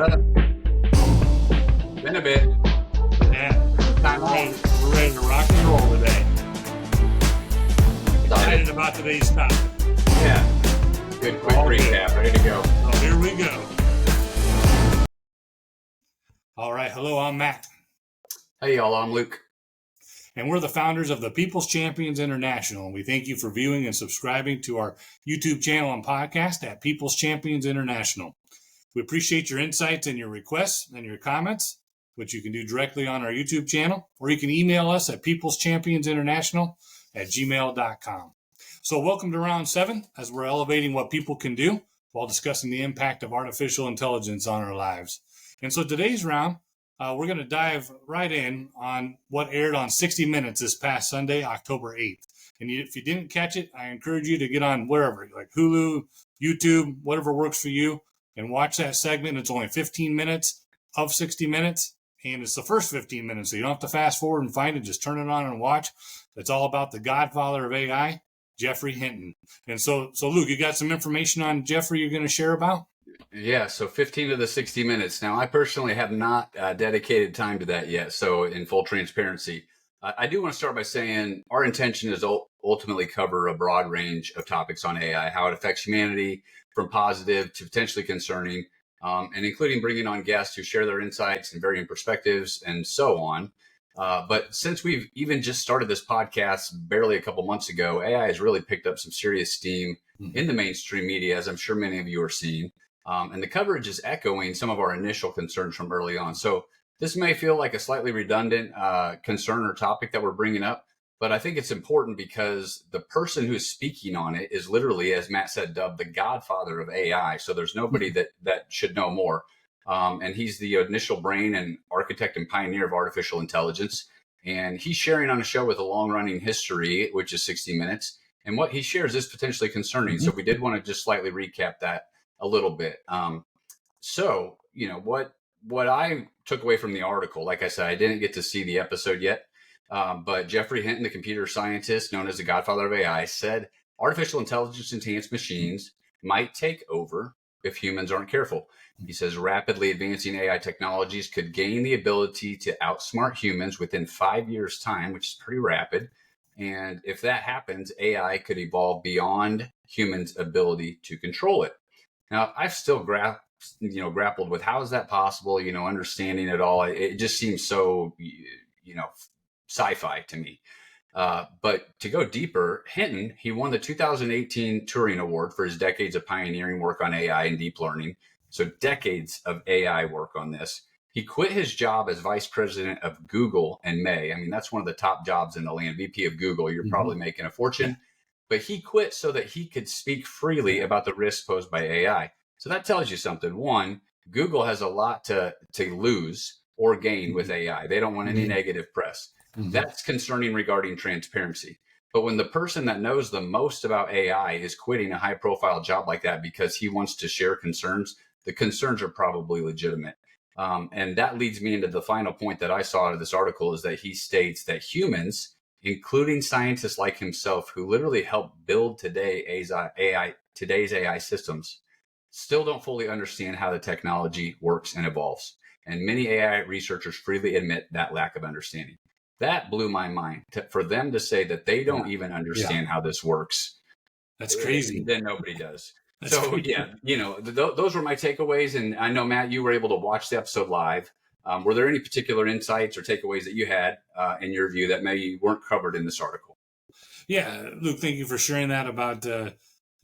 up? Been a bit. Yeah. We're ready to rock and roll today. Excited about today's topic. Yeah. Good quick recap. Ready to go. So here we go. All right. Hello, I'm Matt. Hey, y'all. I'm Luke. And we're the founders of the People's Champions International. And we thank you for viewing and subscribing to our YouTube channel and podcast at People's Champions International. We appreciate your insights and your requests and your comments, which you can do directly on our YouTube channel, or you can email us at peopleschampionsinternational@gmail.com. So welcome to round 7, as we're elevating what people can do while discussing the impact of artificial intelligence on our lives. And so today's round, we're going to dive right in on what aired on 60 Minutes this past Sunday, October 8th. And if you didn't catch it, I encourage you to get on wherever, like Hulu, YouTube, whatever works for you, and watch that segment. It's only 15 minutes of 60 Minutes, and it's the first 15 minutes, so you don't have to fast forward and find it. Just turn it on and watch. It's all about the Godfather of AI, Jeffrey Hinton. And so Luke, you got some information on Jeffrey you're going to share about? Yeah, so 15 of the 60 minutes. Now, I personally have not dedicated time to that yet, so in full transparency. I do want to start by saying our intention is ultimately cover a broad range of topics on AI, how it affects humanity, from positive to potentially concerning, and including bringing on guests who share their insights and varying perspectives and so on. But since we've even just started this podcast barely a couple months ago, AI has really picked up some serious steam in the mainstream media, as I'm sure many of you are seeing. And the coverage is echoing some of our initial concerns from early on. So this may feel like a slightly redundant concern or topic that we're bringing up, but I think it's important because the person who's speaking on it is literally, as Matt said, dubbed the Godfather of AI. So there's nobody that should know more. And he's the initial brain and architect and pioneer of artificial intelligence. And he's sharing on a show with a long-running history, which is 60 Minutes. And what he shares is potentially concerning. So we did want to just slightly recap that a little bit. So, you know, what I took away from the article, like I said, I didn't get to see the episode yet. But Jeffrey Hinton, the computer scientist known as the Godfather of AI, said artificial intelligence enhanced machines might take over if humans aren't careful. He says rapidly advancing AI technologies could gain the ability to outsmart humans within 5 years' time, which is pretty rapid. And if that happens, AI could evolve beyond humans' ability to control it. Now, I've still grappled with how is that possible, understanding it all. It just seems so, sci-fi to me. But to go deeper, Hinton, he won the 2018 Turing Award for his decades of pioneering work on AI and deep learning. So decades of AI work on this. He quit his job as vice president of Google in May. I mean, that's one of the top jobs in the land, VP of Google. You're probably making a fortune. But he quit so that he could speak freely about the risks posed by AI. So that tells you something. One, Google has a lot to lose or gain with AI. They don't want any negative press. That's concerning regarding transparency. But when the person that knows the most about AI is quitting a high-profile job like that because he wants to share concerns, the concerns are probably legitimate. And that leads me into the final point that I saw out of this article is that he states that humans, including scientists like himself who literally helped build today's AI systems, still don't fully understand how the technology works and evolves. And many AI researchers freely admit that lack of understanding. That blew my mind for them to say that they don't even understand how this works. That's crazy. Then nobody does. Crazy. Those were my takeaways. And I know, Matt, you were able to watch the episode live. Were there any particular insights or takeaways that you had in your view that maybe weren't covered in this article? Yeah, Luke, thank you for sharing that about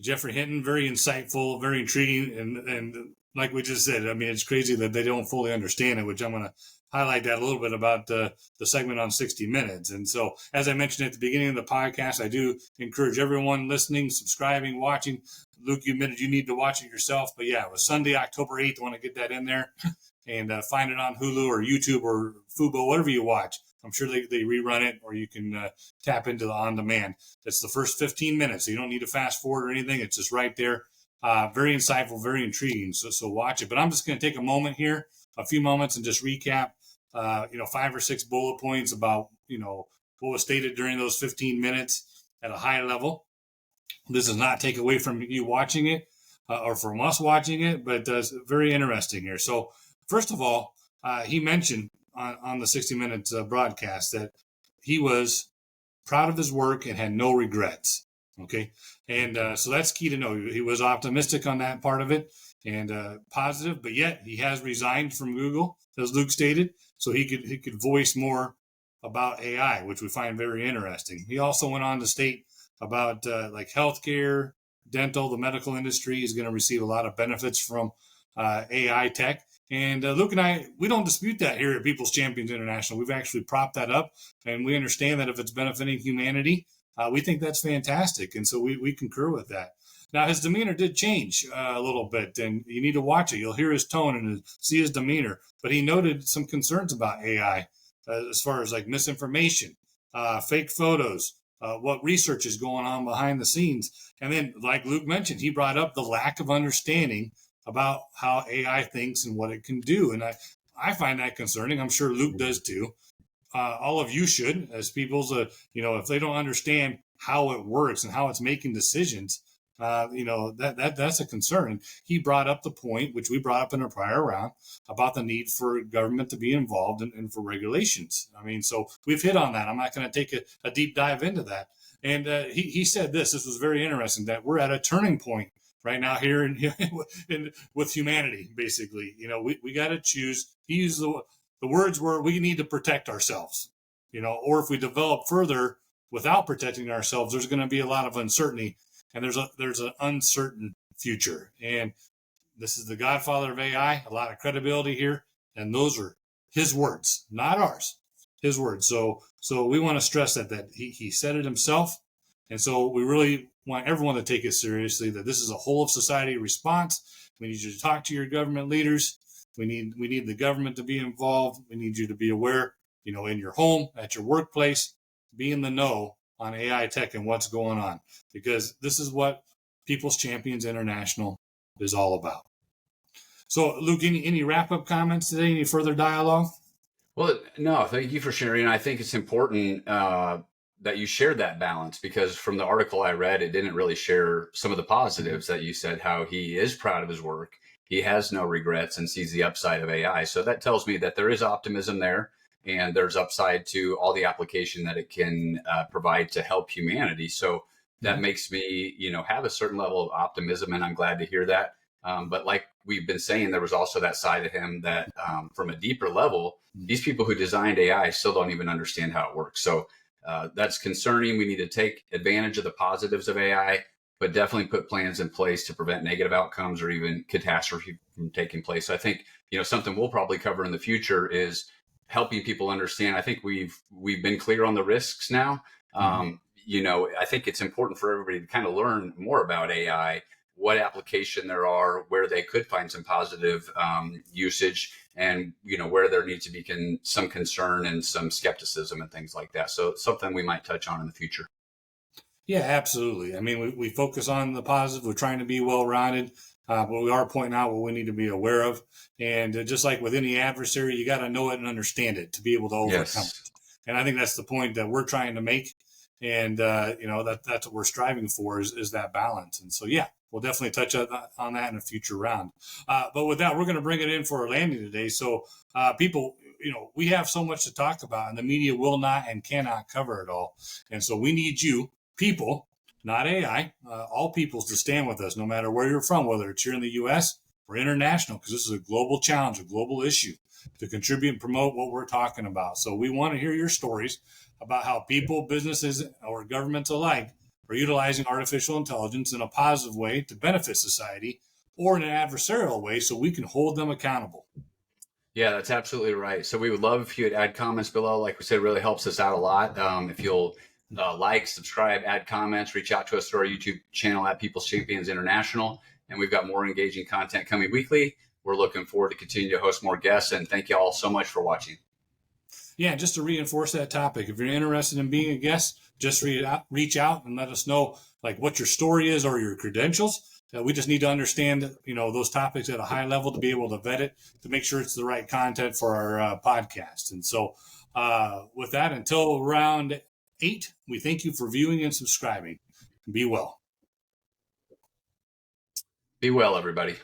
Jeffrey Hinton. Very insightful, very intriguing. And like we just said, I mean, it's crazy that they don't fully understand it, which I'm going to highlight that a little bit about the segment on 60 Minutes. And so, as I mentioned at the beginning of the podcast, I do encourage everyone listening, subscribing, watching. Luke, you admitted you need to watch it yourself. But yeah, it was Sunday, October 8th. I want to get that in there and find it on Hulu or YouTube or Fubo, whatever you watch. I'm sure they rerun it, or you can tap into the on-demand. That's the first 15 minutes. So you don't need to fast forward or anything. It's just right there. Very insightful, very intriguing. So watch it. But I'm just going to take a few moments, and just recap, 5 or 6 bullet points about, what was stated during those 15 minutes at a high level. This does not take away from you watching it. or from us watching it, but it's very interesting here. So first of all, he mentioned on the 60 Minutes broadcast that he was proud of his work and had no regrets. Okay. And so that's key to know. He was optimistic on that part of it and positive, but yet he has resigned from Google, as Luke stated, so he could voice more about AI, which we find very interesting. He also went on to state about like healthcare, dental, the medical industry is going to receive a lot of benefits from AI tech. And Luke and I, we don't dispute that here at People's Champions International. We've actually propped that up, and we understand that if it's benefiting humanity, we think that's fantastic. And so we concur with that. Now, his demeanor did change a little bit, and you need to watch it. You'll hear his tone and see his demeanor. But he noted some concerns about AI as far as like misinformation, fake photos, what research is going on behind the scenes. And then, like Luke mentioned, he brought up the lack of understanding about how AI thinks and what it can do. And I find that concerning. I'm sure Luke does too. All of you should, as people's, if they don't understand how it works and how it's making decisions, that's a concern. And he brought up the point, which we brought up in a prior round, about the need for government to be involved and for regulations. I mean, so we've hit on that. I'm not going to take a deep dive into that. And he said this was very interesting, that we're at a turning point right now here with humanity, basically. We got to choose. He used the words were, we need to protect ourselves, or if we develop further without protecting ourselves, there's going to be a lot of uncertainty, and there's an uncertain future. And this is the Godfather of AI, a lot of credibility here, and those are his words, not ours, his words. So we want to stress that he said it himself, and so we really want everyone to take it seriously, that this is a whole of society response. We need you to talk to your government leaders. We need the government to be involved. We need you to be aware, in your home, at your workplace, be in the know on AI tech and what's going on, because this is what People's Champions International is all about. So, Luke, any wrap-up comments today? Any further dialogue? Well, no, thank you for sharing. I think it's important that you shared that balance, because from the article I read, it didn't really share some of the positives that you said, how he is proud of his work. He has no regrets and sees the upside of AI. So that tells me that there is optimism there, and there's upside to all the application that it can provide to help humanity. So that makes me, have a certain level of optimism, and I'm glad to hear that. But like we've been saying, there was also that side of him that from a deeper level, these people who designed AI still don't even understand how it works. So that's concerning. We need to take advantage of the positives of AI, but definitely put plans in place to prevent negative outcomes or even catastrophe from taking place. So I think, something we'll probably cover in the future is helping people understand. I think we've been clear on the risks now. I think it's important for everybody to kind of learn more about AI, what application there are, where they could find some positive usage, and where there needs to be some concern and some skepticism and things like that. So something we might touch on in the future. Yeah, absolutely. I mean, we focus on the positive. We're trying to be well-rounded, but we are pointing out what we need to be aware of. And just like with any adversary, you got to know it and understand it to be able to overcome it. And I think that's the point that we're trying to make. And, that's what we're striving for is that balance. And so, yeah, we'll definitely touch on that in a future round. But with that, we're going to bring it in for our landing today. So people, we have so much to talk about, and the media will not and cannot cover it all. And so we need you, people, not AI, all peoples, to stand with us, no matter where you're from, whether it's here in the U.S. or international, because this is a global challenge, a global issue, to contribute and promote what we're talking about. So we want to hear your stories about how people, businesses, or governments alike are utilizing artificial intelligence in a positive way to benefit society, or in an adversarial way so we can hold them accountable. Yeah, that's absolutely right. So we would love if you would add comments below. Like we said, it really helps us out a lot. If you'll like, subscribe, add comments, reach out to us through our YouTube channel at People's Champions International. And we've got more engaging content coming weekly. We're looking forward to continue to host more guests. And thank you all so much for watching. Yeah, just to reinforce that topic, if you're interested in being a guest, just reach out and let us know what your story is or your credentials. We just need to understand, those topics at a high level to be able to vet it, to make sure it's the right content for our podcast. And so with that, until round 8, we thank you for viewing and subscribing. Be well. Be well, everybody.